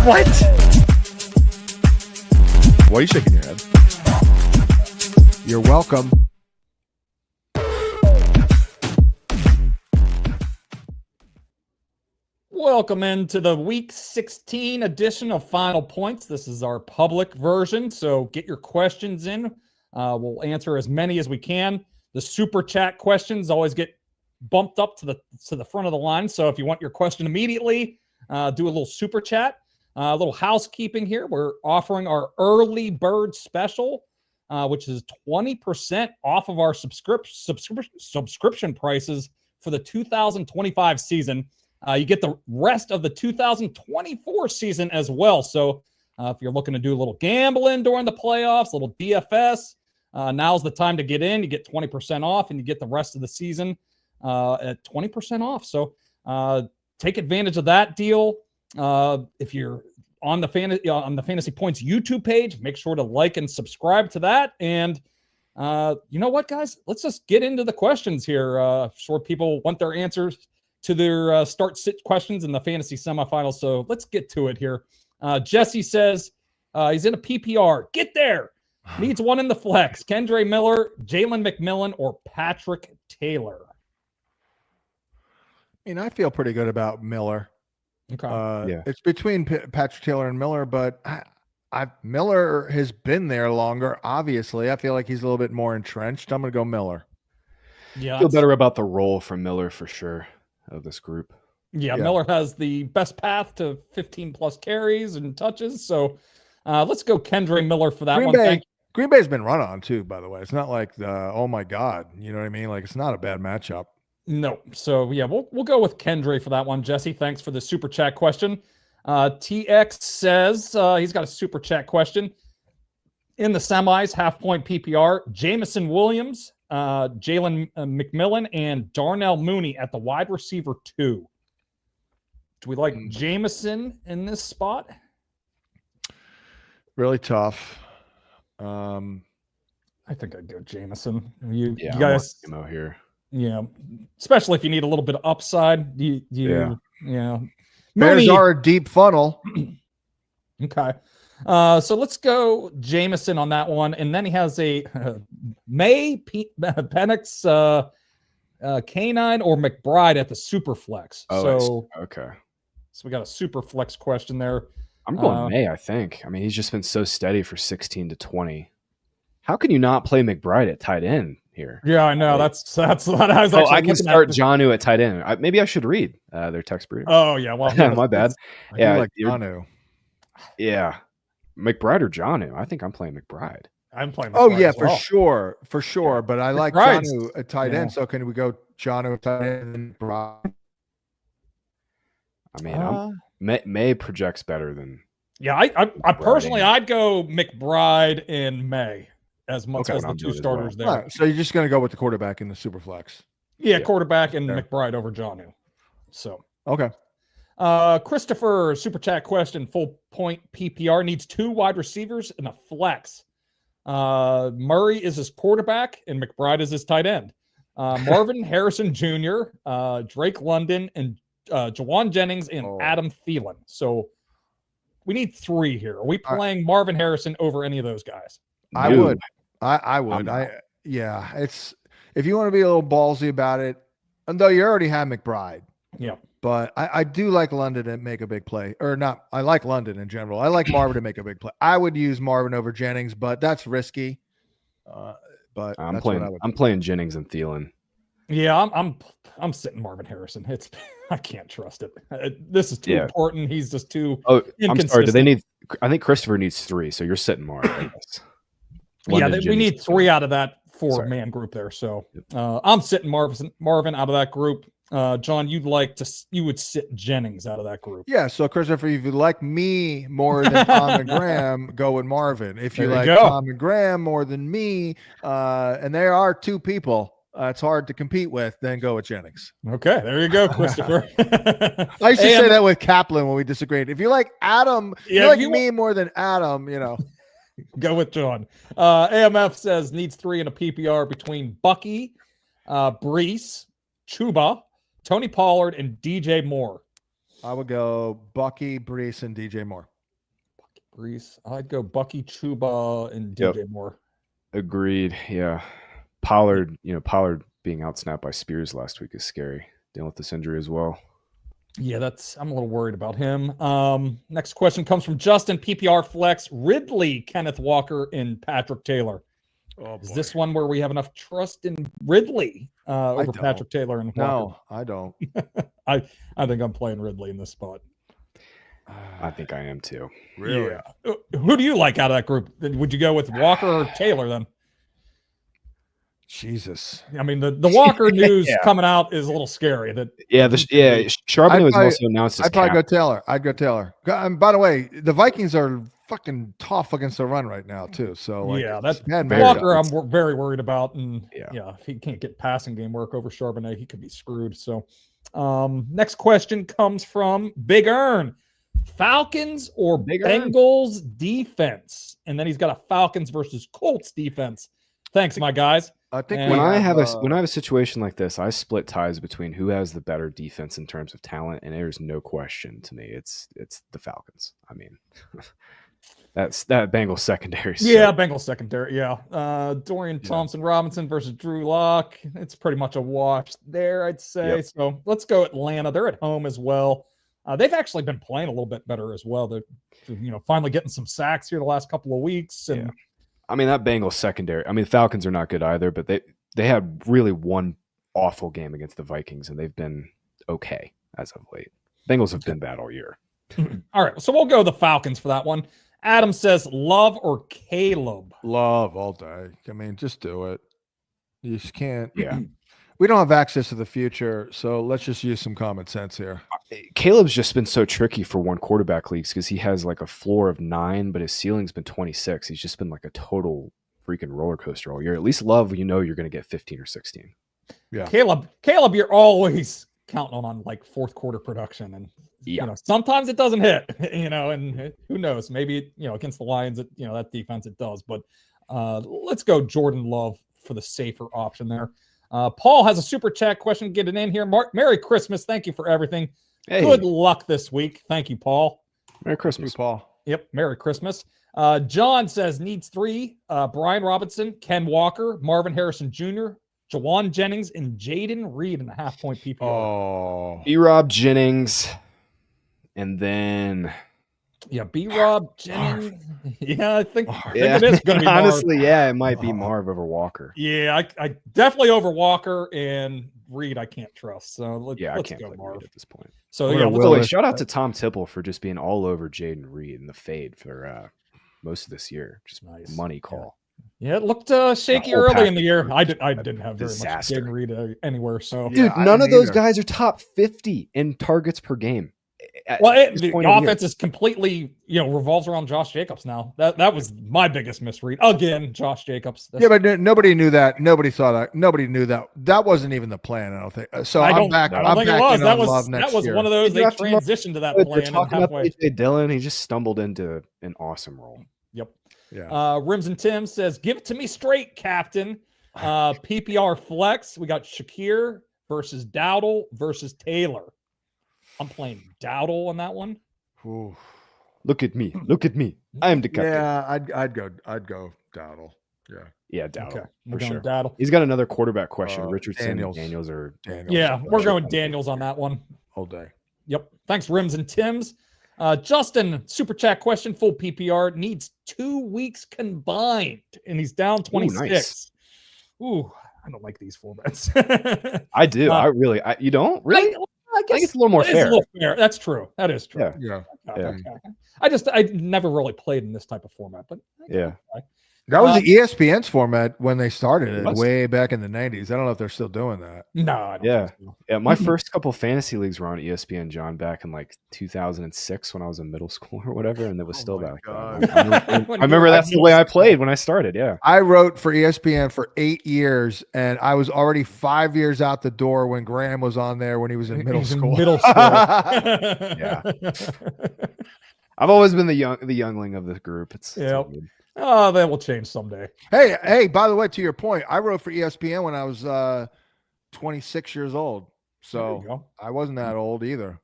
What? Why are you shaking your head? You're welcome. Welcome into the Week 16 edition of Final Points. This is our public version, so get your questions in. We'll answer as many as we can. The super chat questions always get bumped up to the front of the line. So if you want your question immediately, do a little super chat. A little housekeeping here. We're offering our early bird special, which is 20% off of our subscription prices for the 2025 season. You get the rest of the 2024 season as well. So if you're looking to do a little gambling during the playoffs, a little DFS, now's the time to get in. You get 20% off, and you get the rest of the season at 20% off. So take advantage of that deal. If you're on the Fantasy Points YouTube page, make sure to like and subscribe to that. And you know what, guys? Let's just get into the questions here. I'm sure people want their answers to their start-sit questions in the fantasy semifinals. So let's get to it here. Jesse says he's in a PPR. Get there. Needs one in the flex. Kendre Miller, Jalen McMillan, or Patrick Taylor. I mean, I feel pretty good about Miller. Okay. It's between Patrick Taylor and Miller, but Miller has been there longer. Obviously, I feel like he's a little bit more entrenched. I'm going to go Miller. Yeah, I feel better about the role from Miller for sure of this group. Yeah, Miller has the best path to 15 plus carries and touches. So let's go Kendre Miller for that one. Green Bay's been run on too, by the way. It's not like oh my God, you know what I mean? Like, it's not a bad matchup. No. So yeah, we'll go with Kendre for that one. Jesse, thanks for the super chat question. TX says he's got a super chat question. In the semis, half point PPR, Jamison Williams, Jalen McMillan, and Darnell Mooney at the wide receiver 2. Do we like Jamison in this spot? Really tough. I think I'd go Jamison. You Yeah, guys here. Yeah, especially if you need a little bit of upside. Bears Mooney, are a deep funnel. Okay. So let's go Jamison on that one. And then he has a Penix, Canine, or McBride at the super flex. Okay. So we got a super flex question there. I'm going May, I think. I mean, he's just been so steady for 16 to 20. How can you not play McBride at tight end here? Yeah, I know. That's what I was actually I can start Jonnu at tight end. Maybe I should read their text brief. Oh, yeah. Well, my bad. I like Jonnu. Yeah. McBride or Jonnu? I think I'm playing McBride. I'm playing McBride. Oh, yeah, for sure. But I like Jonnu at tight end. So can we go Jonnu at tight end and McBride? I mean, May projects better than. Yeah, I personally, I'd go McBride and May as much as the two starters there. Right, so you're just going to go with the quarterback in the super flex. Yeah, quarterback and McBride over Jonnu. So okay. Christopher, super chat question, full point PPR, needs 2 wide receivers and a flex. Murray is his quarterback and McBride is his tight end. Marvin Harrison Jr., Drake London, and Jawan Jennings and Adam Thielen. So we need 3 here. Are we playing Marvin Harrison over any of those guys? I would. I would. It's if you want to be a little ballsy about it, and though you already have McBride. Yeah. But I do like London to make a big play. Or not, I like London in general. I like Marvin to make a big play. I would use Marvin over Jennings, but that's risky. But I'm playing Jennings and Thielen. Yeah, I'm sitting Marvin Harrison. I can't trust it. This is too important. He's just too I'm sorry. Do they need? I think Christopher needs 3, so you're sitting Marvin. I guess. We need 3 out of that 4-man group there. So I'm sitting Marvin out of that group. John, you would sit Jennings out of that group. Yeah. So Christopher, if you like me more than Tom and Graham, go with Marvin. If you like Tom and Graham more than me, and there are 2 people it's hard to compete with, then go with Jennings. Okay, there you go, Christopher. I used to say that with Kaplan when we disagreed. If you like Adam, me more than Adam, go with John. AMF says needs 3 in a PPR between Bucky, Brees, Chuba, Tony Pollard, and DJ Moore. I would go Bucky, Brees, and DJ Moore. Brees. I'd go Bucky, Chuba, and DJ Moore. Agreed. Yeah. Pollard being outsnapped by Spears last week is scary. Dealing with this injury as well. Yeah, I'm a little worried about him. Next question comes from Justin, PPR flex, Ridley, Kenneth Walker, and Patrick Taylor. Is this one where we have enough trust in Ridley over Patrick Taylor and Walker? No, I don't. I think I'm playing Ridley in this spot. I think I am too. Really? Yeah. Who do you like out of that group? Would you go with Walker or Taylor then? Jesus. I mean, the Walker news coming out is a little scary. Charbonnet was also announced as I'd probably go Taylor. I'd go Taylor. By the way, the Vikings are fucking tough against the run right now too. So that's Walker. I'm very worried about, and if he can't get passing game work over Charbonnet, he could be screwed. So, next question comes from Big Earn: Falcons or Bengals defense? And then he's got a Falcons versus Colts defense. Thanks, my guys. I think when I have a situation like this, I split ties between who has the better defense in terms of talent, and there's no question to me. It's the Falcons. I mean, that Bengals secondary. Yeah, Bengals secondary. Yeah, Dorian Thompson Robinson versus Drew Lock. It's pretty much a wash there, I'd say. Yep. So let's go Atlanta. They're at home as well. They've actually been playing a little bit better as well. They're finally getting some sacks here the last couple of weeks. And I mean, that Bengals secondary, I mean, the Falcons are not good either, but they had really one awful game against the Vikings, and they've been okay as of late. Bengals have been bad all year. All right, so we'll go the Falcons for that one. Adam says, Love or Caleb? Love all day. I mean, just do it. You just can't. Yeah. We don't have access to the future, so let's just use some common sense here. Caleb's just been so tricky for one quarterback leagues because he has like a floor of 9, but his ceiling's been 26. He's just been like a total freaking roller coaster all year. At least Love, you're going to get 15 or 16. Yeah. Caleb, you're always counting on like fourth quarter production, and sometimes it doesn't hit. And who knows? Maybe against the Lions, that defense it does. But let's go Jordan Love for the safer option there. Paul has a super chat question getting in here. Merry Christmas. Thank you for everything. Hey. Good luck this week. Thank you, Paul. Merry Christmas, Paul. Yep. Merry Christmas. John says needs 3. Brian Robinson, Ken Walker, Marvin Harrison Jr., Jawan Jennings, and Jaden Reed in the half-point PPR. Oh. B-Rob Jennings. And then... Yeah, B-Rob Jennings. Yeah, I think it is going to be honestly, Marv. it might be Marv over Walker. Yeah, I definitely over Walker, and Reed I can't trust. So let's I can't go Marv at this point. So shout out to Tom Tipple for just being all over Jaden Reed in the fade for most of this year. Just nice. Money call. Yeah, it looked shaky early in the year. I didn't have very much Jaden Reed anywhere. So dude, none of those guys are top 50 in targets per game. Well, the offense is completely, revolves around Josh Jacobs now. That was my biggest misread. Again, Josh Jacobs. But nobody knew that. Nobody saw that. Nobody knew that. That wasn't even the plan, I don't think. So I'm back. I don't think it was. That was one of those. They transitioned to that plan. AJ Dillon, he just stumbled into an awesome role. Yep. Yeah. Rims and Tim says, give it to me straight, Captain. PPR flex. We got Shakir versus Dowdle versus Taylor. I'm playing Dowdle on that one. Ooh. Look at me. I am the captain. Yeah, I'd go Dowdle. Yeah, Dowdle. Okay. For sure. Dowdle. He's got another quarterback question. Richardson, Daniels. Yeah, we're going Daniels on that one. All day. Yep. Thanks, Rims and Tims. Justin, super chat question, full PPR, needs 2 weeks combined, and he's down 26. Ooh, nice. Ooh, I don't like these formats. I do. You don't? Really? I guess it's a little more fair. It's a little fair. That's true. That is true. Yeah. Okay. I never really played in this type of format, but that was the ESPN's format when they started it way back in the 90s. I don't know if they're still doing that. No, I don't think so. Yeah. My first couple fantasy leagues were on ESPN, John, back in like 2006 when I was in middle school or whatever, and it was still back then. I remember that's the way I played when I started. Yeah, I wrote for ESPN for 8 years, and I was already 5 years out the door when Graham was on there when he was in middle school. Yeah, I've always been the youngling of the group. It's oh, that will change someday. Hey, by the way, to your point, I wrote for ESPN when I was 26 years old. So I wasn't that old either.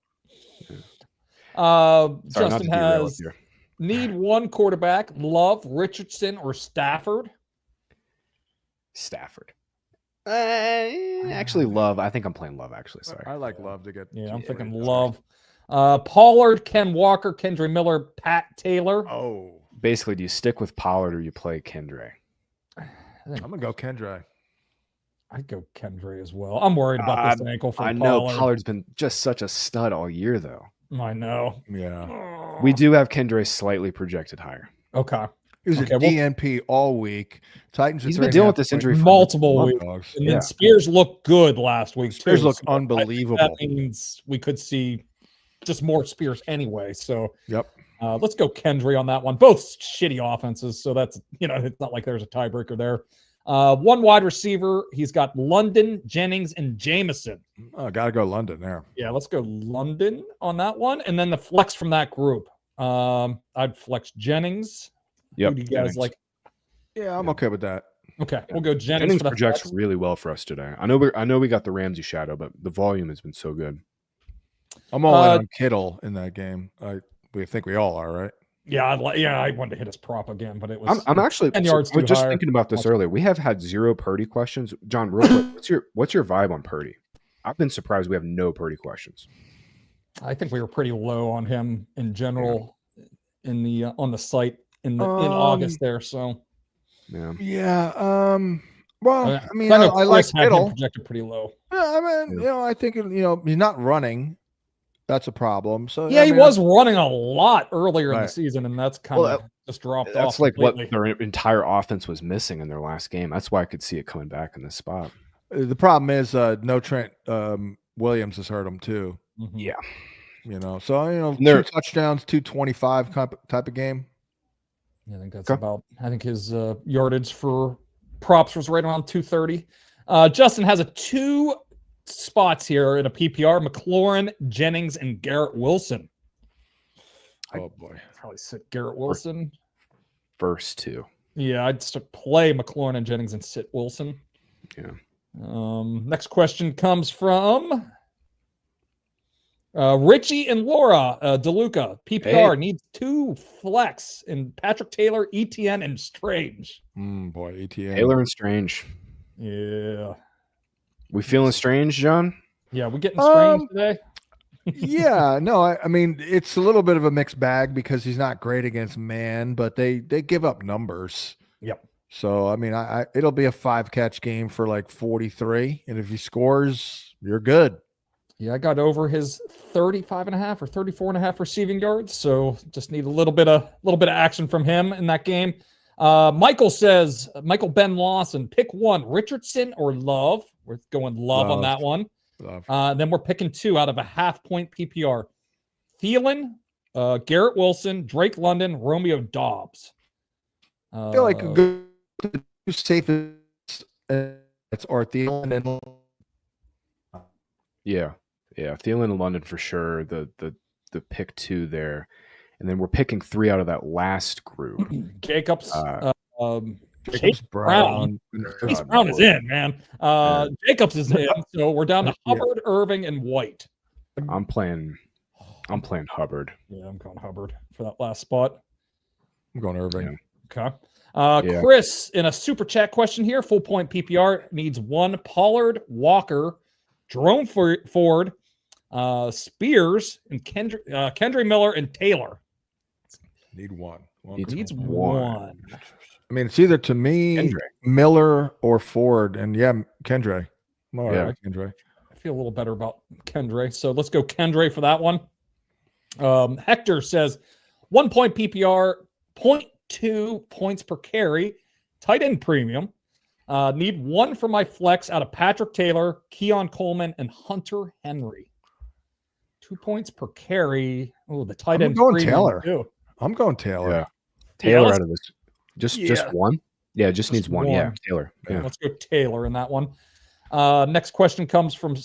Justin has Need one quarterback. Love, Richardson, or Stafford? Stafford. Actually, Love. I think I'm playing Love, actually. Sorry. I like Love to get. Yeah, I'm thinking Love. Pollard, Ken Walker, Kendra Miller, Pat Taylor. Oh. Basically, do you stick with Pollard or you play Kendre? I'm going to go Kendre. I'd go Kendre as well. I'm worried about this ankle from I know Pollard. Pollard's been just such a stud all year, though. I know. Yeah. We do have Kendre slightly projected higher. Okay. He was a DNP all week. Titans. He's been dealing with this injury for multiple weeks. And then Spears looked good last week. Spears looked unbelievable. That means we could see just more Spears anyway. So yep. Let's go Kendre on that one. Both shitty offenses. So that's, it's not like there's a tiebreaker there. One wide receiver. He's got London, Jennings, and Jameson. Oh, got to go London there. Yeah, let's go London on that one. And then the flex from that group. I'd flex Jennings. Yep. Who do you guys like? Yeah, I'm okay with that. Okay, we'll go Jennings. Jennings projects really well for us today. I know we got the Ramsey shadow, but the volume has been so good. I'm all in on Kittle in that game. We think we all are, right? Yeah, I wanted to hit his prop again, but it was. I'm actually. 10 yards we're just higher. thinking about this earlier. We have had 0 Purdy questions. John, real quick, what's your vibe on Purdy? I've been surprised we have no Purdy questions. I think we were pretty low on him in general in the on the site in August there. So yeah. Well, I mean, I like Kittle. Projected pretty low. Yeah, I mean, I think he's not running. That's a problem. So yeah, he was running a lot earlier in the season, and that's kind of just dropped off. That's like completely. What their entire offense was missing in their last game. That's why I could see it coming back in this spot. The problem is no Trent Williams has hurt him too. Mm-hmm. Yeah, so 2 touchdowns, 225 type of game. I think that's about. I think his yardage for props was right around 230. Justin has 2 spots here in a PPR: McLaurin, Jennings, and Garrett Wilson. Oh boy, I'd probably sit Garrett Wilson first 2. Yeah, I'd just play McLaurin and Jennings and sit Wilson. Yeah. Next question comes from Richie and Laura DeLuca. PPR needs 2 flex in Patrick Taylor, ETN, and Strange. Boy, ETN. Taylor and Strange. Yeah. We feeling Strange, John? Yeah, we getting Strange today? Yeah, no, I mean, it's a little bit of a mixed bag because he's not great against man, but they give up numbers. Yep. So, I mean, it'll be a 5-catch game for like 43, and if he scores, you're good. Yeah, I got over his 35.5 or 34.5 receiving yards, so just need a little bit of action from him in that game. Michael says, Michael Ben Lawson, pick one, Richardson or Love. We're going Love on that one. Then we're picking 2 out of a half-point PPR. Thielen, Garrett Wilson, Drake London, Romeo Dobbs. I feel like a good safest it's or Thielen and yeah, Thielen and London for sure. The pick 2 there, and then we're picking 3 out of that last group. Jacobs, Brown. Chase Brown is in, man. Jacobs is in, so we're down to Hubbard, Irving, and White. I'm playing Hubbard. Yeah, I'm going Hubbard for that last spot. I'm going Irving. Yeah. Okay. Chris, in a super chat question here, full point PPR needs 1 Pollard, Walker, Jerome Ford, Spears, and Kendre Miller and Taylor. Need 1. Needs 1. I mean, it's either to me, Kendre. Miller or Ford, and Kendre. All right, Kendre. I feel a little better about Kendre, so let's go Kendre for that one. Hector says 1 point PPR, 0.2 points per carry, tight end premium. Need 1 for my flex out of Patrick Taylor, Keon Coleman, and Hunter Henry. 2 points per carry. Oh, the tight end. I'm going Taylor. I'm going Taylor. Yeah. Taylor out of this. Just 1? Yeah, just needs 1. Yeah, Taylor. Yeah. Let's go Taylor in that one. Next question comes from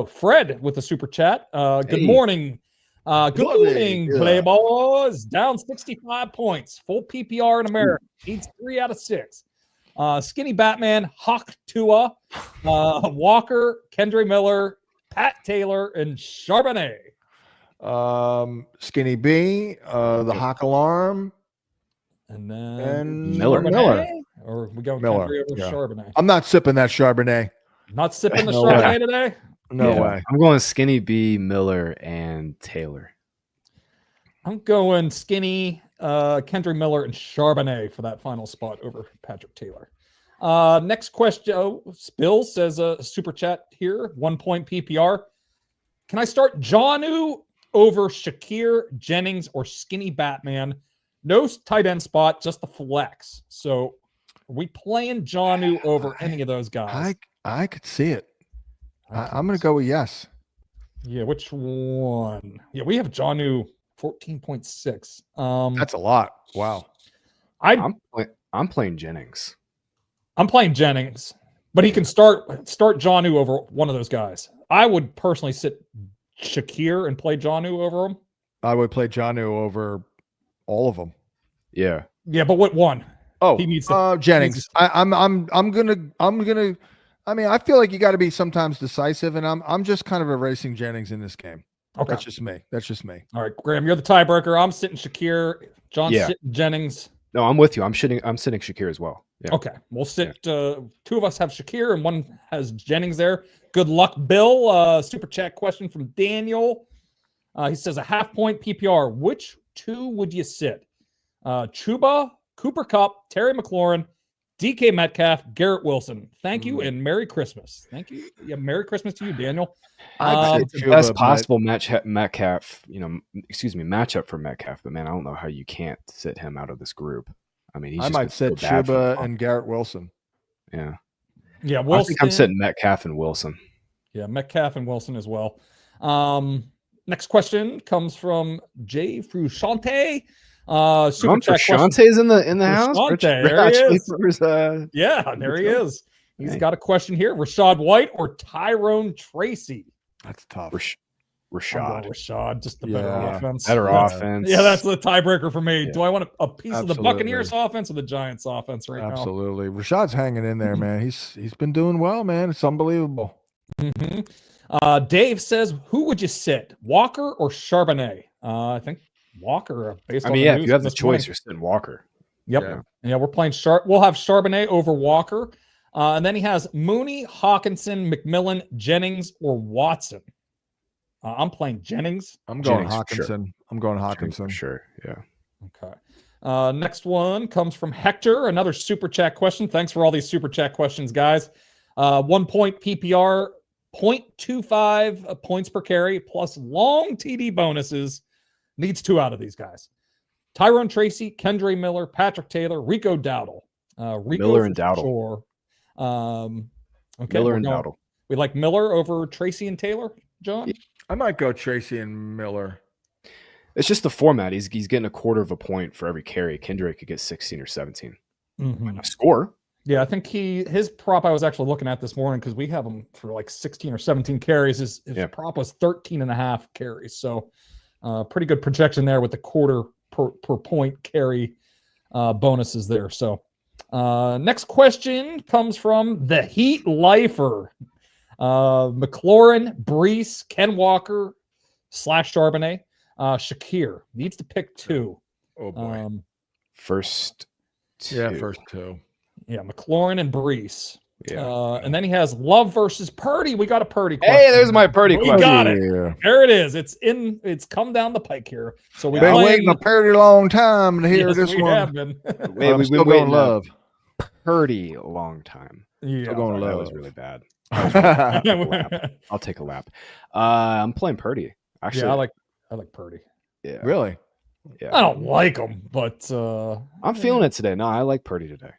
Fred with the super chat. Good morning. Good morning, Playboys. Down 65 points. Full PPR in America. Needs 3 out of 6. Skinny Batman, Hawk Tua, Walker, Kendre Miller, Pat Taylor, and Charbonnet. Skinny B, the Hawk Alarm, And then and Miller. Miller. Or we go Miller, Kendry over yeah. Charbonnet. I'm not sipping that Charbonnet. Not sipping the No Chardonnay way. today? No way. I'm going Skinny B, Miller, and Taylor. I'm going Skinny, Kendry Miller, and Charbonnet for that final spot over Patrick Taylor. Next question. Oh, Spill says a super chat here. 1 point PPR. Can I start Jonnu over Shakir, Jennings, or Skinny Batman? No tight end spot, just the flex. So are we playing Jonnu over any of those guys? I could see it. I'm going to go with yes. Yeah, which one? Yeah, we have Jonnu 14.6. That's a lot. Wow. I'm playing Jennings. I'm playing Jennings, but he can start Jonnu over one of those guys. I would personally sit Shakir and play Jonnu over him. I would play Jonnu over all of them. Yeah. Yeah, but what one? Oh, he needs to, Jennings. I'm gonna. I mean, I feel like you got to be sometimes decisive, and I'm just kind of erasing Jennings in this game. Okay, that's just me. All right, Graham, you're the tiebreaker. I'm sitting Shakir. John's sitting Jennings. No, I'm with you. I'm sitting Shakir as well. Yeah. Okay, we'll sit. Two of us have Shakir, and one has Jennings there. Good luck, Bill. Super chat question from Daniel. He says a half point PPR. Which two would you sit? Chuba, Cooper Kupp, Terry McLaurin, DK Metcalf, Garrett Wilson. Thank you and Merry Christmas. Thank you. Yeah, Merry Christmas to you, Daniel. It's the best possible matchup for Metcalf, but man, I don't know how you can't sit him out of this group. I mean, I might sit Chuba and Garrett Wilson. Yeah. Yeah, Wilson. I think I'm sitting Metcalf and Wilson. Yeah, Metcalf and Wilson as well. Next question comes from Jay Frusciante. Super chat Frusciante's in the house. There he is. Yeah, there he is. He's got a question here. Rachaad White or Tyrone Tracy? That's tough. Rashad, just the better offense. Offense. Yeah, that's the tiebreaker for me. Yeah. Do I want a piece of the Buccaneers offense or the Giants offense right now? Absolutely. Rashad's hanging in there, man. He's been doing well, man. It's unbelievable. Mm-hmm. Dave says, who would you sit, Walker or Charbonnet? I think Walker. Based on if you have the choice, you're sitting Walker. Yep. Yeah, we're playing We'll have Charbonnet over Walker. And then he has Mooney, Hawkinson, McMillan, Jennings, or Watson. I'm playing Jennings. I'm going Jennings, Hawkinson. Sure. I'm going Hawkinson. Sure. Yeah. Okay. Next one comes from Hector. Another super chat question. Thanks for all these super chat questions, guys. 1 point PPR, 0.25 points per carry, plus long TD bonuses. Needs 2 out of these guys. Tyrone Tracy, Kendry Miller, Patrick Taylor, Rico Dowdle. Miller and Dowdle. Sure. Okay. Miller and Dowdle. We like Miller over Tracy and Taylor, John? I might go Tracy and Miller. It's just the format. He's getting a quarter of a point for every carry. Kendrick could get 16 or 17. Mm-hmm. Score. Yeah, I think his prop I was actually looking at this morning because we have him for like 16 or 17 carries. His prop was 13.5 carries. So pretty good projection there with the quarter per point carry bonuses there. So next question comes from the Heat Lifer. McLaurin, Brees, Ken Walker / Charbonnet. Shakir needs to pick 2. Oh boy. First 2. Yeah, first 2. Yeah, McLaurin and Brees. Yeah. And then he has Love versus Purdy. We got a Purdy question. Hey, there's my Purdy question. We got it. There it is. It's come down the pike here. So we've been waiting a pretty long time to hear this one. Have been. We've been going Love. Pretty long time. Yeah, still going Love. That was really bad. I'll take a lap. I'm playing Purdy. Actually, I like Purdy. Yeah. Really? Yeah. I don't like him, but I'm feeling it today. No, I like Purdy today.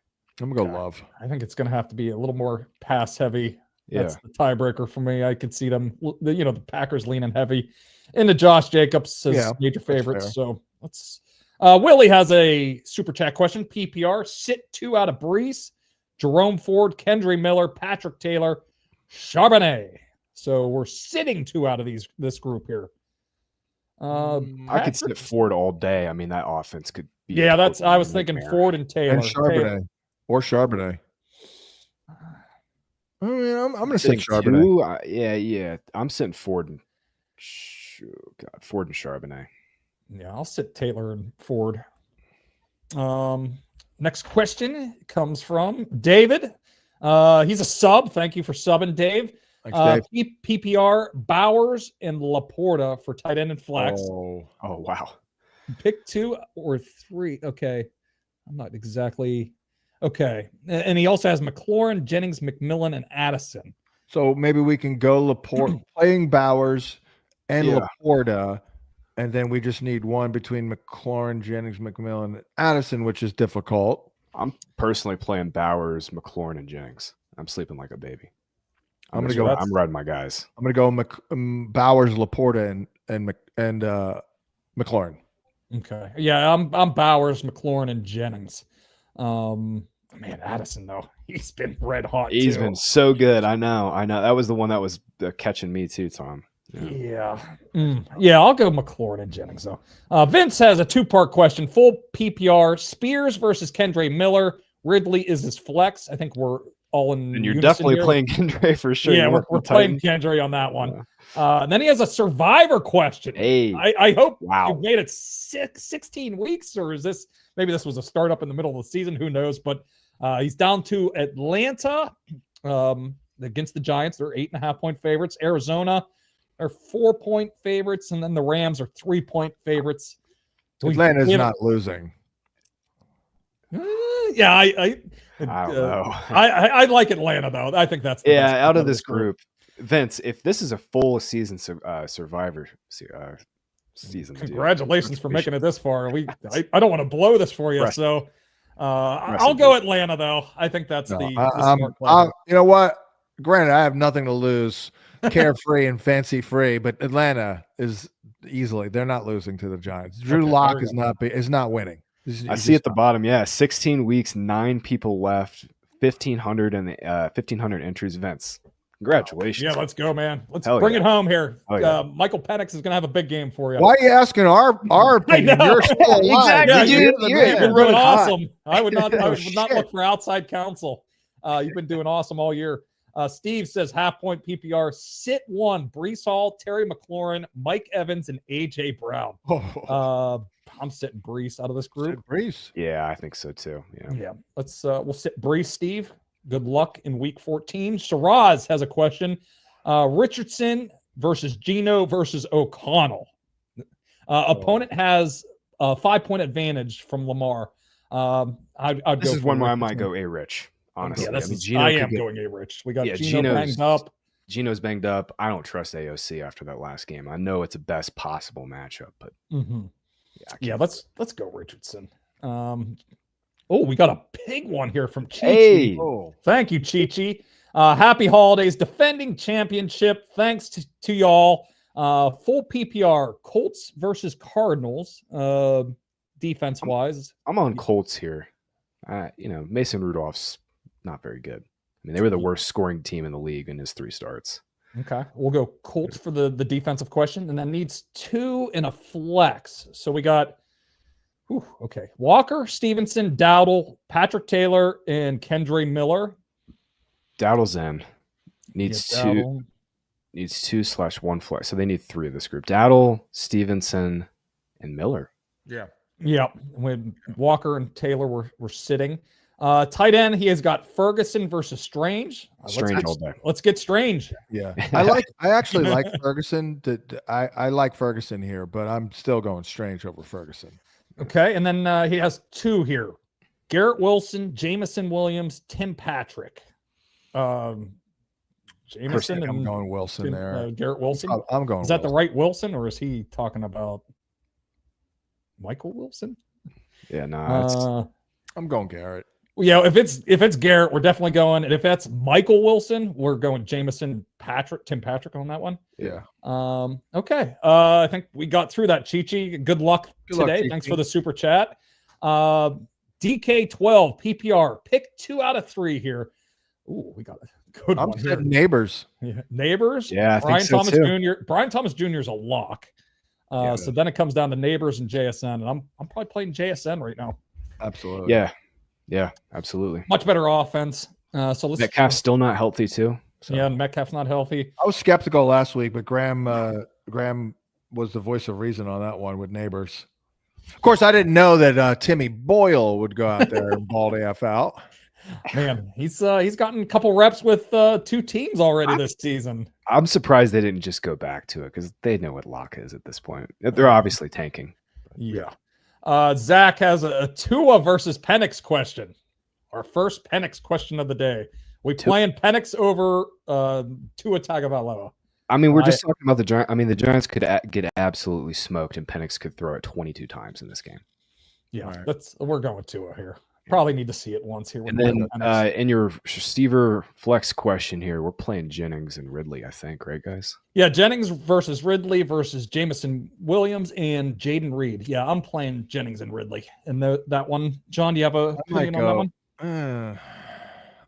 I'm gonna go Love. I think it's gonna have to be a little more pass heavy. Yeah. That's the tiebreaker for me. I could see them, the Packers leaning heavy into Josh Jacobs as major favorites. So let's. Willie has a super chat question. PPR, sit 2 out of Brees, Jerome Ford, Kendry Miller, Patrick Taylor, Charbonnet. So we're sitting 2 out of this group here. I could sit Ford all day. I mean, that offense could be. Yeah, I was thinking Ford and Taylor. And Charbonnet. Or Charbonnet. I mean, I'm going to sit Charbonnet. Yeah. I'm sitting Ford and God, Ford and Charbonnet. Yeah, I'll sit Taylor and Ford. Next question comes from David. He's a sub. Thank you for subbing, Dave. Thanks, Dave. PPR, Bowers and Laporta for tight end and flex. Oh, wow. Pick 2 or 3. Okay. I'm not exactly. Okay. And he also has McLaurin, Jennings, McMillan, and Addison. So maybe we can go Laporta, playing Bowers and Laporta, and then we just need one between McLaurin, Jennings, McMillan, and Addison, which is difficult. I'm personally playing Bowers, McLaurin, and Jennings. I'm sleeping like a baby. I'm riding my guys. I'm gonna go Bowers, Laporta, and McLaurin. Okay. Yeah, I'm Bowers, McLaurin, and Jennings. Man, Addison though, he's been red hot. He's been so good. I know. That was the one that was catching me too, Tom. Yeah. I'll go McLaurin and Jennings though. Vince has a 2-part question. Full PPR: Spears versus Kendre Miller. Ridley is his flex. I think we're all in. And you're definitely playing Kendre for sure. Yeah, we're playing Kendre on that one. And then he has a survivor question. Hey, I hope you've made it 16 weeks, or is this maybe this was a startup in the middle of the season? Who knows? But he's down to Atlanta against the Giants. They're 8.5-point favorites. Arizona are 4-point favorites, and then the Rams are 3-point favorites. Atlanta's not losing. I don't know. I like Atlanta though. I think that's the best out of this group. Vince, if this is a full season survivor season, congratulations for making it this far. I don't want to blow this for you, so I'll go Atlanta though. I think that's the smart play. You know what? Granted, I have nothing to lose, carefree and fancy free, but Atlanta is easily, they're not losing to the Giants. Drew Lock is not winning. I see at the bottom, 16 weeks, 9 people left, 1,500 and 1,500 entries. Vince, congratulations! Yeah, let's go, man. Let's bring it home here. Michael Penix is going to have a big game for you. Why are you asking our opinion? You're still alive. Exactly. You've been doing awesome. I would not look for outside counsel. You've been doing awesome all year. Steve says 0.5-point PPR, sit 1, Breece Hall, Terry McLaurin, Mike Evans, and AJ Brown. I'm sitting Breece out of this group. Breece. Yeah, I think so too. Yeah. Let's we'll sit Breece, Steve. Good luck in week 14. Shiraz has a question. Richardson versus Geno versus O'Connell. Opponent has a 5-point advantage from Lamar. This is one where I might go A-Rich. Honestly, I am going A-Rich. We got Geno banged up. Geno's banged up. I don't trust AOC after that last game. I know it's a best possible matchup, but let's go Richardson. We got a big one here from Chi-Chi. Hey. Thank you, Chi-Chi. Happy holidays, defending championship. Thanks to y'all. Full PPR, Colts versus Cardinals. Defense wise, I'm on Colts here. Mason Rudolph's not very good. I mean, they were the worst scoring team in the league in his 3 starts. Okay. We'll go Colts for the defensive question, and that needs 2 in a flex. So we got, Walker, Stevenson, Dowdle, Patrick Taylor, and Kendre Miller. Dowdle's in. Needs 2/1 flex. So they need 3 of this group. Dowdle, Stevenson, and Miller. Yeah. When Walker and Taylor were sitting. Tight end, he has got Ferguson versus Strange. All day. Let's get Strange. Yeah. I actually like Ferguson. I like Ferguson here, but I'm still going Strange over Ferguson. Okay. And then he has 2 here. Garrett Wilson, Jamison Williams, Tim Patrick. Jamison and I'm going Wilson there. Garrett Wilson. I'm going. Is that the right Wilson, or is he talking about Michael Wilson? Yeah, no. I'm going Garrett. Yeah, if it's Garrett, we're definitely going. And if that's Michael Wilson, we're going Tim Patrick on that one. Yeah. Okay. I think we got through that, Chi-Chi. Good luck today. Thanks for the super chat. DK12 PPR. Pick 2 out of 3 here. Ooh, we got a good one here. Neighbors. Yeah. Neighbors. Yeah, Brian Thomas Jr. Brian Thomas Jr. is a lock. So then it comes down to Neighbors and JSN, and I'm probably playing JSN right now. Absolutely. Yeah, absolutely. Much better offense. So let's. Metcalf's still not healthy too. So. Yeah, and Metcalf's not healthy. I was skeptical last week, but Graham was the voice of reason on that one with Neighbors. Of course, I didn't know that Timmy Boyle would go out there and ball the F out. Man, he's gotten a couple reps with 2 teams already this season. I'm surprised they didn't just go back to it because they know what lock is at this point. They're obviously tanking. Yeah. Zach has a Tua versus Penix question. Our first Penix question of the day. We playing Penix over Tua Tagovailoa. I mean, we're just talking about the Giants. I mean, the Giants could get absolutely smoked, and Penix could throw it 22 times in this game. Yeah, we're going Tua here. Probably need to see it once here. And then in your receiver flex question here, we're playing Jennings and Ridley, I think, right, guys? Yeah, Jennings versus Ridley versus Jamison Williams and Jaden Reed. Yeah, I'm playing Jennings and Ridley. And that one, John, do you have a opinion on that one?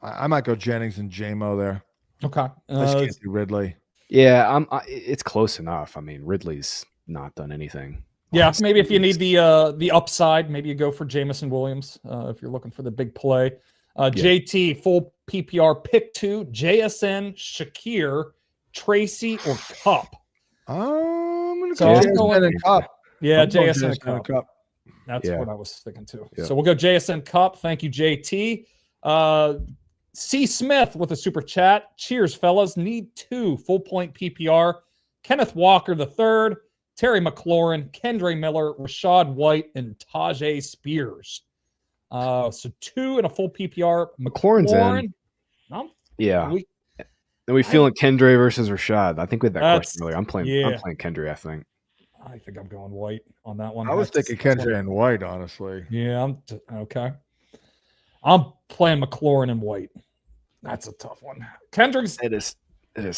I might go Jennings and JMO there. Okay. I just can't do Ridley. Yeah, it's close enough. I mean, Ridley's not done anything. Yeah, maybe if you need the upside, maybe you go for Jamison Williams if you're looking for the big play. JT, full PPR, pick 2, JSN, Shakir, Tracy, or Cup. I'm going to go JSN and Cup. Yeah, JSN and Cup. That's what I was thinking too. Yeah. So we'll go JSN Cup. Thank you, JT. C. Smith with a super chat. Cheers, fellas. Need 2 full point PPR. Kenneth Walker III, Terry McLaurin, Kendre Miller, Rashad White, and Tajay Spears. So 2 in a full PPR. McLaurin's in. No? Yeah. Then we feeling Kendre versus Rashad. I think we had that question earlier. I'm playing Kendre, I think. I think I'm going White on that one. I was thinking Kendre and White, honestly. Yeah, okay. I'm playing McLaurin and White. That's a tough one. Kendrick's. It is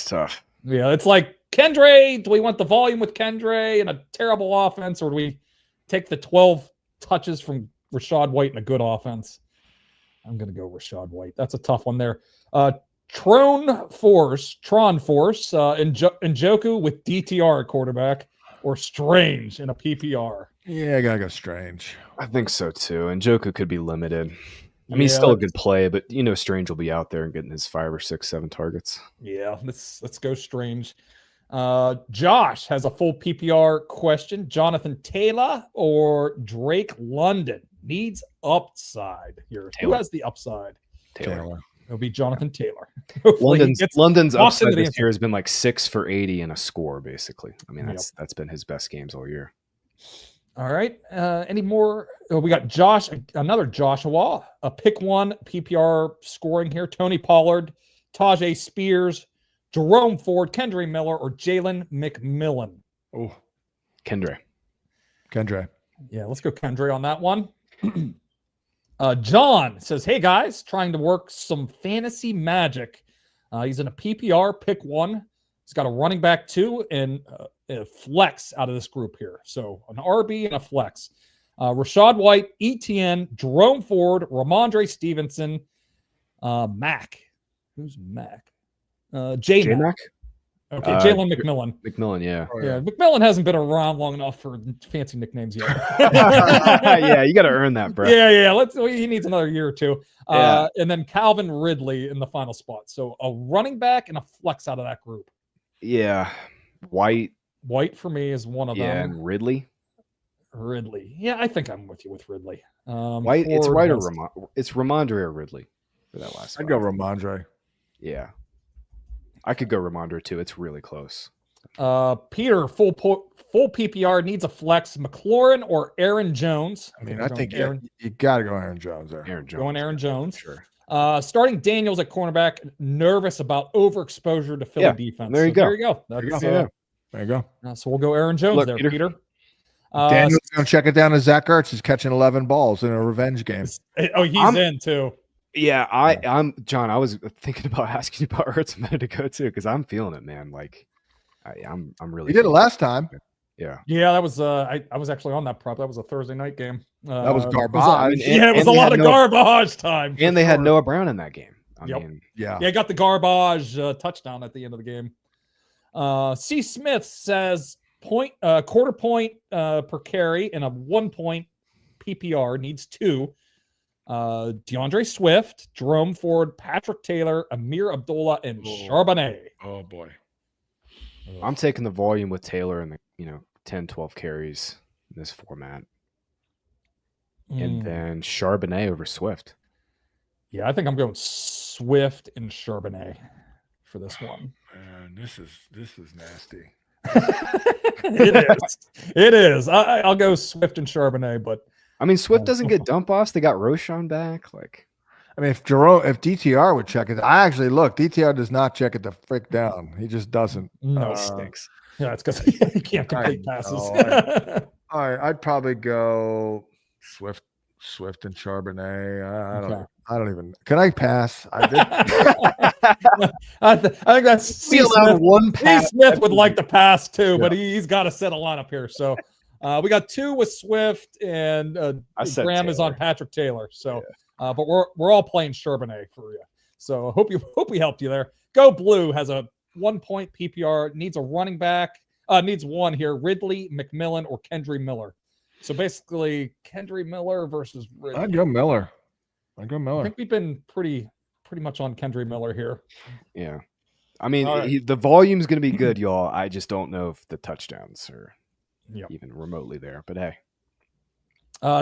tough. Yeah, it's like Kendre. Do we want the volume with Kendre and a terrible offense, or do we take the 12 touches from Rashad White and a good offense? I'm going to go Rashad White. That's a tough one there. Tron Force, and Njoku with DTR at quarterback, or Strange in a PPR. Yeah, I gotta go Strange. I think so too. And Njoku could be limited. I mean, he's still a good play, but Strange will be out there and getting his 5 or 6, 7 targets. Yeah, let's go Strange. Josh has a full PPR question. Jonathan Taylor or Drake London needs upside here. Taylor. Who has the upside? Taylor. It'll be Jonathan Taylor. London's upside this year has been like 6 for 80 and a score, basically. I mean, that's been his best games all year. All right. Any more? We got another Joshua, a pick 1 PPR scoring here. Tony Pollard, Tajay Spears, Jerome Ford, Kendre Miller, or Jalen McMillan. Oh, Kendre. Yeah, let's go Kendre on that one. John says, hey guys, trying to work some fantasy magic. He's in a PPR, pick 1. He's got a running back 2 and a flex out of this group here. So an RB and a flex. Rashad White, ETN, Jerome Ford, Ramondre Stevenson, Mac. Who's Mac? J-Mac. Okay, Jalen McMillan. McMillan, yeah. Yeah, McMillan hasn't been around long enough for fancy nicknames yet. Yeah, you got to earn that, bro. Yeah. He needs another year or 2. And then Calvin Ridley in the final spot. So a running back and a flex out of that group. Yeah. White for me is one of them. Yeah, and Ridley. Yeah, I think I'm with you with Ridley. White, it's White or it's Ramondre or Ridley for that last spot. I'd go Ramondre. Yeah. I could go Ramondre too. It's really close. Peter, full PPR, needs a flex. McLaurin or Aaron Jones? I mean, I think you got to go Aaron Jones there. Aaron Jones. Sure. Starting Daniels at cornerback, nervous about overexposure to Philly defense. There you go. There you go. So we'll go Aaron Jones there, Peter. Daniel's going to check it down as Zach Ertz is catching 11 balls in a revenge game. Oh, he's in too. Yeah, I'm John. I was thinking about asking you about Ertz a minute ago too, because I'm feeling it, man. Like, I'm really. You did it last time. Yeah. That was I was actually on that prop. That was a Thursday night game. That was garbage. It was a lot of garbage time. And they had Noah Brown in that game. I mean, got the garbage touchdown at the end of the game. C. Smith says quarter point per carry and a 1 point PPR needs 2. DeAndre Swift, Jerome Ford, Patrick Taylor, Amir Abdullah, and Charbonnet. Oh boy. I'm taking the volume with Taylor and the 10, 12 carries in this format. And then Charbonnet over Swift. Yeah, I think I'm going Swift and Charbonnet for this one. Man, this is nasty. It is. I'll go Swift and Charbonnet, but I mean, Swift doesn't get dump offs. They got Roschon back. Like, I mean, if DTR would check it, I actually look. DTR does not check it the frick down. He just doesn't. No, stinks. Yeah, it's because he can't complete passes. All right, I'd probably go Swift and Charbonnet. I don't even. Can I pass? I did. I think that's C. Smith. One pass. C. Smith would like to pass too, but he's got to set a lineup here. So we got 2 with Swift, and Graham is on Patrick Taylor. So, but we're all playing Charbonnet for you. So hope we helped you there. Go Blue has a 1-point PPR, needs a running back, needs one here: Ridley, McMillan, or Kendry Miller. So basically, Kendry Miller versus Ridley. I'd go Miller. I think we've been pretty much on Kendry Miller here. Yeah. I mean, the volume's going to be good, y'all. I just don't know if the touchdowns are even remotely there. But hey.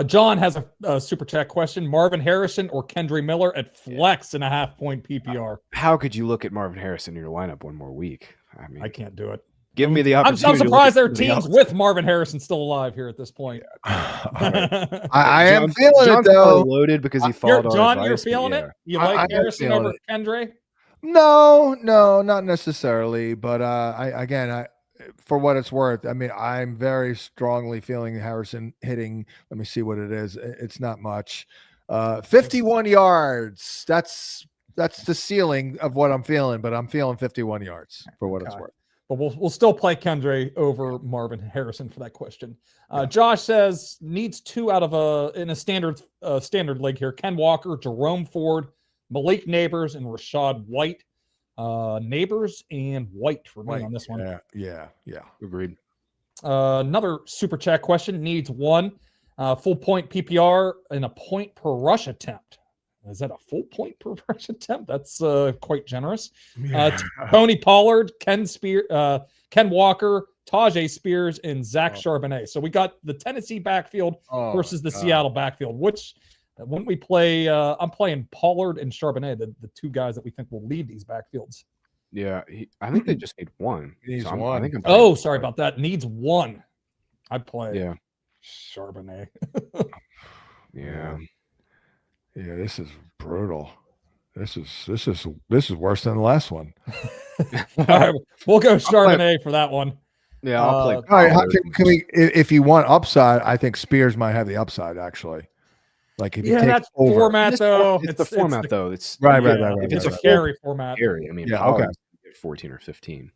John has a super chat question. Marvin Harrison or Kendry Miller at flex in a 0.5-point PPR? How could you look at Marvin Harrison in your lineup one more week? I mean, I can't do it. Give me the opportunity. I'm surprised there are teams with Marvin Harrison still alive here at this point. I am feeling it though. Loaded because he followed John, you're feeling it. You like Harrison over Kendry? No, not necessarily. But for what it's worth, I mean, I'm very strongly feeling Harrison hitting. Let me see what it is. It's not much. 51 yards. That's the ceiling of what I'm feeling. But I'm feeling 51 yards for what it's worth. But we'll still play Kendry over Marvin Harrison for that question. Josh says needs 2 out of in a standard league here: Ken Walker, Jerome Ford, Malik Neighbors, and Rashad White. Neighbors and White for me on this one. Yeah. Agreed. Another super chat question needs 1 full point PPR and a point per rush attempt. Is that a full point per rush attempt? That's quite generous. Tony Pollard, Ken Walker, Tajay Spears, and Zach Charbonnet. So we got the Tennessee backfield versus the Seattle backfield. Which, when we play, I'm playing Pollard and Charbonnet, the 2 guys that we think will lead these backfields. Yeah, I think they just need 1. Sorry about that. Needs 1. I'd play Charbonnet. Yeah, this is brutal. This is worse than the last one. All right, we'll go Charbonnet for that one. Yeah, I'll play. All right, can we? If you want upside, I think Spears might have the upside actually. Like if you take that's over. Format though. It's the format though. It's right. If it's a carry format. Carry. I mean, 14 or 15.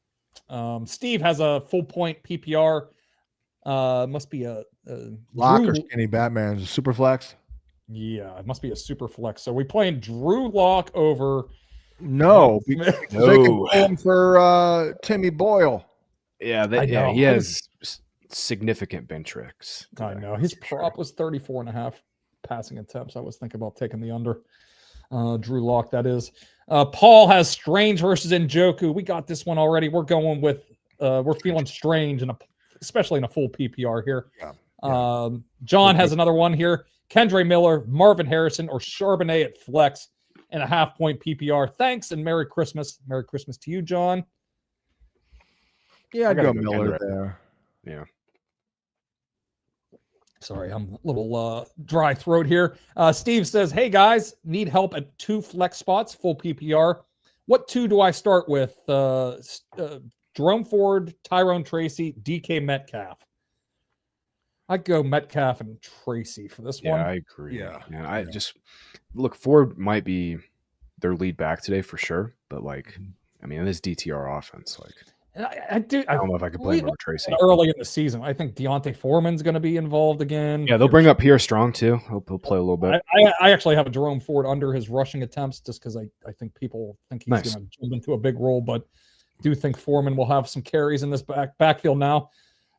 Steve has a full point PPR. Must be a Lock or Skinny Batman's a super flex. Yeah, it must be a super flex. So we playing Drew Lock over. No, because they can pull him for Timmy Boyle. Yeah, he has significant bench tricks. I know his prop was 34.5 passing attempts. I was thinking about taking the under. Drew Lock, that is. Paul has Strange versus Njoku. We got this one already. We're going with. We're feeling Strange, especially in a full PPR here. John has another one here. Kendry Miller, Marvin Harrison, or Charbonnet at flex and a 0.5-point PPR. Thanks and Merry Christmas. Merry Christmas to you, John. Yeah, I'd go Miller there. Yeah. Sorry, I'm a little dry throat here. Steve says, hey, guys, need help at 2 flex spots, full PPR. What 2 do I start with? Jerome Ford, Tyrone Tracy, DK Metcalf. I'd go Metcalf and Tracy for this one. Yeah, I agree. Yeah. I just look, Ford might be their lead back today for sure, but this DTR offense, I don't know if I could blame him or Tracy. Early in the season, I think Deontay Foreman's going to be involved again. Yeah, they'll bring up Pierre Strong too. He'll play a little bit. I actually have a Jerome Ford under his rushing attempts just because I think people think he's going to jump into a big role, but do think Foreman will have some carries in this backfield now.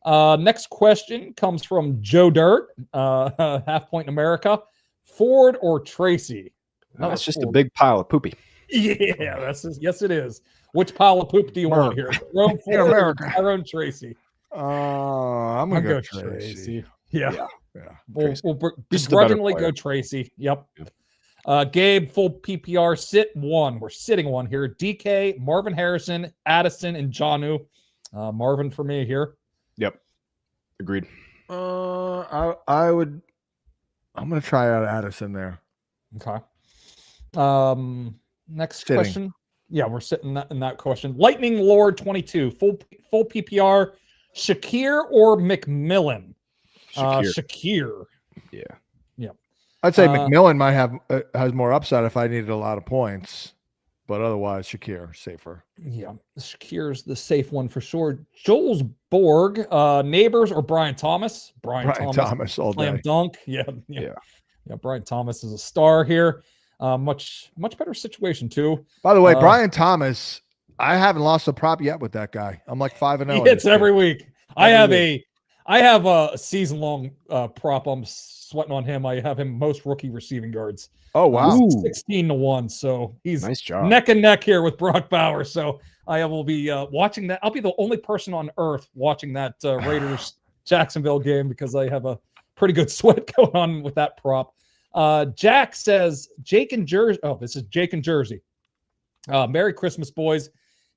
Next question comes from Joe Dirt, 0.5 America. Ford or Tracy? That's just a big pile of poopy. Yeah, yes, it is. Which pile of poop do you want here? Jerome Ford or Tyrone Tracy? I'm gonna go Tracy. Yeah. We'll Just the better begrudgingly player. go Tracy. Yep. Gabe, full PPR, sit one. We're sitting one here. DK, Marvin Harrison, Addison, and Jonnu. Marvin for me here. Yep. Agreed. I'm gonna try out Addison there. Okay. Next Sitting. question. Yeah, we're sitting in that question. Lightning Lord 22, full PPR. Shakir or McMillan? Shakir. Yeah. I'd say McMillan might have has more upside if I needed a lot of points, but otherwise Shakir safer. Yeah, Shakir's the safe one for sure. Jules Borg, Neighbors or Brian Thomas? Brian Thomas all slam day. dunk. Yeah. Brian Thomas is a star here. Much better situation too. By the way, Brian Thomas, I haven't lost a prop yet with that guy. I'm like 5-0. He hits every week. I have a season long prop. I'm sweating on him. I have him most rookie receiving yards. Oh wow, 16-1. So he's nice job. Neck and neck here with Brock Bowers. So I will be watching that. I'll be the only person on earth watching that Raiders Jacksonville game because I have a pretty good sweat going on with that prop. Jack says Jake and Jersey. Oh, this is Jake and Jersey. Merry Christmas, boys.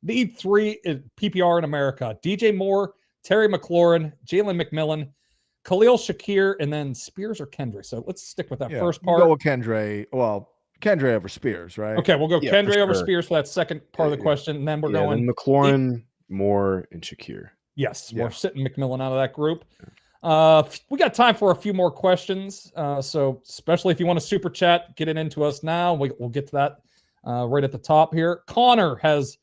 Need 3 PPR in America. DJ Moore, Terry McLaurin, Jalen McMillan, Khalil Shakir, and then Spears or Kendra. So let's stick with that first part. We'll go with Kendra. Well, Kendra over Spears, right? Okay, we'll go Kendra over Spears for that second part of the question, and then we're going McLaurin, Moore, and Shakir. Yes, we're sitting McMillan out of that group. We got time for a few more questions. So especially if you want to super chat, get it into us now. We'll get to that right at the top here. Connor has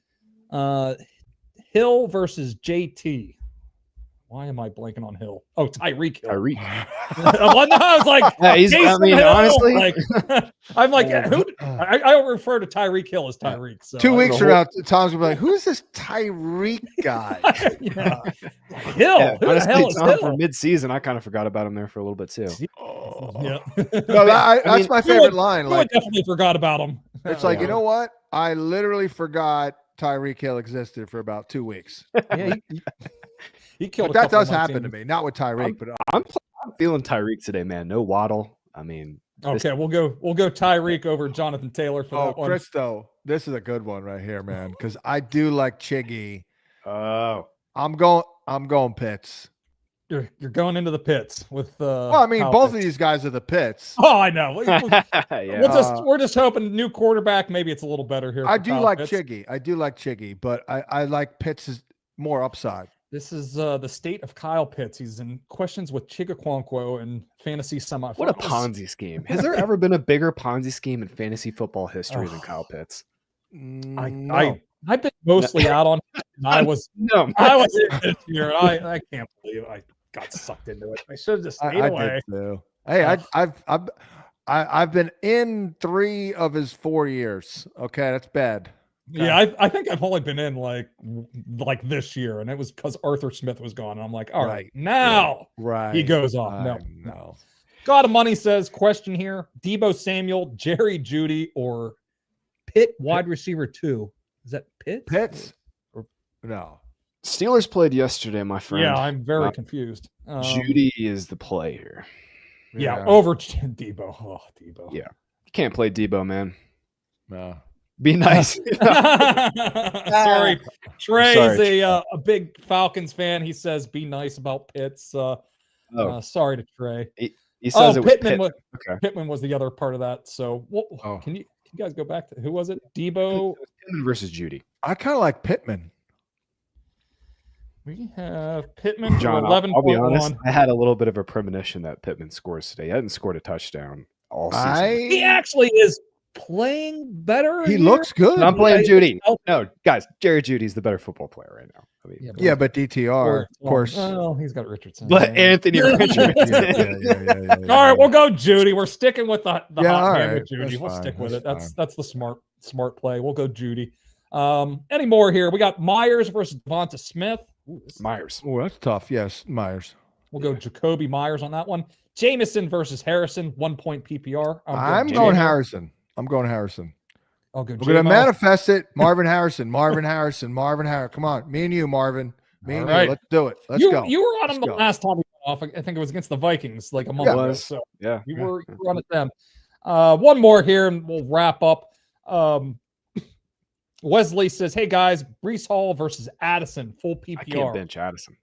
Hill versus JT. Why am I blanking on Hill? Oh, Tyreek Hill. Well, no, I was like, honestly, like, I'm like, I refer to Tyreek Hill as Tyreek. So 2 weeks from now, Tom's gonna be like, "Who's this Tyreek guy?" Hill. Yeah, Who the hell is Hill? For mid-season, I kind of forgot about him there for a little bit too. Yeah, no, that's my favorite line. I definitely forgot about him. It's like, you know what? I literally forgot Tyreek Hill existed for about 2 weeks. Yeah, he killed. But that does happen to me, not with Tyreek, but I'm feeling Tyreek today, man. No Waddle. I mean, okay, we'll go Tyreek over Jonathan Taylor for that one. Christo, this is a good one right here, man, because I do like Chiggy. Oh, I'm going Pitts. You're going into the pits with. Well, I mean, both of these guys are the pits. Oh, I know. We're just hoping new quarterback. Maybe it's a little better here. I do like Chiggy, but I like Pitts' more upside. This is the state of Kyle Pitts. He's in questions with Chigaquanquo and fantasy semifinals. What a Ponzi scheme. Has there ever been a bigger Ponzi scheme in fantasy football history than Kyle Pitts? I've been mostly out on him. I was in this year. I can't believe I got sucked into it. I should have just stayed away. Did too. Hey, I've been in 3 of his 4 years. Okay, that's bad. Okay. Yeah, I think I've only been in like this year, and it was because Arthur Smith was gone. And I'm like, all right, now he goes off. No. God of Money says, question here: Deebo Samuel, Jerry Jeudy, or Pitt wide receiver 2? Is that Pitt? Pitts? No. Steelers played yesterday, my friend. Yeah, I'm very confused. Jeudy is the play here. Yeah, over Deebo. Oh, Deebo. Yeah, you can't play Deebo, man. No. Be nice. Sorry. Trey's a big Falcons fan. He says, be nice about Pitts. Sorry to Trey. He says Pittman was the other part of that. So can you guys go back to who was it? Deebo Pittman versus Jeudy. I kind of like Pittman. We have Pittman John, for 11. I'll be honest. I had a little bit of a premonition that Pittman scores today. He hadn't scored a touchdown all season. He actually is playing better. He looks good. I'm playing Jeudy. No, guys, Jerry Judy's the better football player right now. I mean, but DTR, of course. Well, he's got Richardson. But Anthony Richardson. All right, we'll go Jeudy. We're sticking with the hot hand with Jeudy. We'll stick with it. That's the smart play. We'll go Jeudy. Any more here? We got Myers versus Devonta Smith. Myers. Oh, that's tough. Yes, Myers. We'll go Jacoby Myers on that one. Jameson versus Harrison, 1 point PPR. I'm going Harrison. I'll go. We're going to manifest it. Marvin Harrison. Come on. Me and you, Marvin. Me and right. you. Let's do it. Let's go. You were on Let's him the go. last time we went off. I think it was against the Vikings like a month ago. So you were on it then. One more here and we'll wrap up. Wesley says, hey guys, Breece Hall versus Addison, full PPR. I can't bench Addison.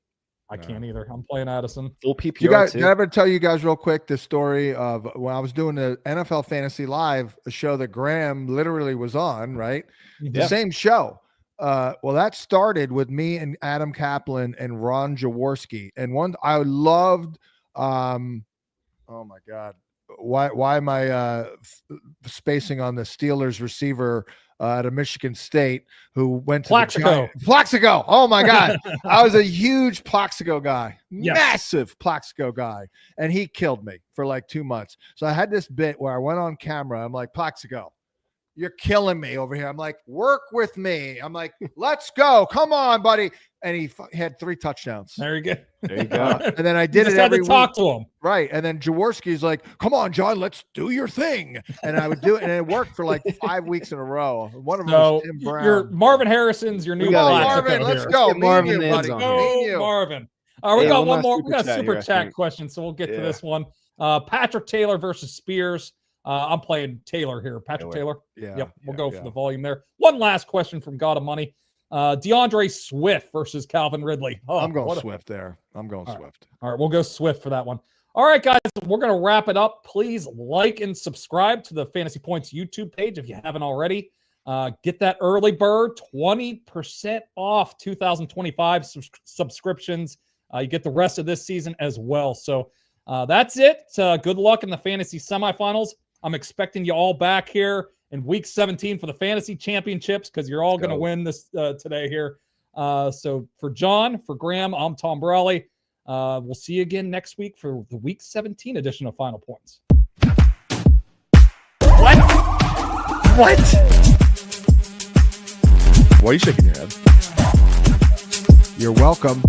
I can't either. I'm playing Addison. Full PPR. You guys, too. did I ever tell you guys real quick the story of when I was doing the NFL Fantasy Live, a show that Graham literally was on, right? The same show. Well, that started with me and Adam Kaplan and Ron Jaworski. And one I loved, oh my God. Why am I spacing on the Steelers receiver out of Michigan State who went to Plaxico. Oh my God. I was a huge Plaxico guy, massive Plaxico guy. And he killed me for like 2 months. So I had this bit where I went on camera. I'm like, Plaxico, you're killing me over here. I'm like, work with me. I'm like, let's go. Come on, buddy. And he had 3 touchdowns. There you go. There you go. And then I did it every week. Talk to him. Right. And then Jaworski's like, come on, John, let's do your thing. And I would do it. And it worked for like 5 weeks in a row. One of them was Tim Brown. Your Marvin Harrison's your new Marvin. Let's go. Marvin. Marvin. All right, we got one more. We got a super chat question, so we'll get to this one. Patrick Taylor versus Spears. I'm playing Taylor here. Patrick Taylor. We'll go for the volume there. One last question from God of Money. DeAndre Swift versus Calvin Ridley. I'm going Swift there. I'm going Swift. All right, we'll go Swift for that one. All right, guys, we're going to wrap it up. Please like and subscribe to the Fantasy Points YouTube page if you haven't already. Get that early bird, 20% off 2025 subscriptions. You get the rest of this season as well. So that's it. Good luck in the fantasy semifinals. I'm expecting you all back here in week 17 for the fantasy championships because you're all going to win this today here. So for John, for Graham, I'm Tom Brawley. We'll see you again next week for the week 17 edition of Final Points. What? Why are you shaking your head? You're welcome.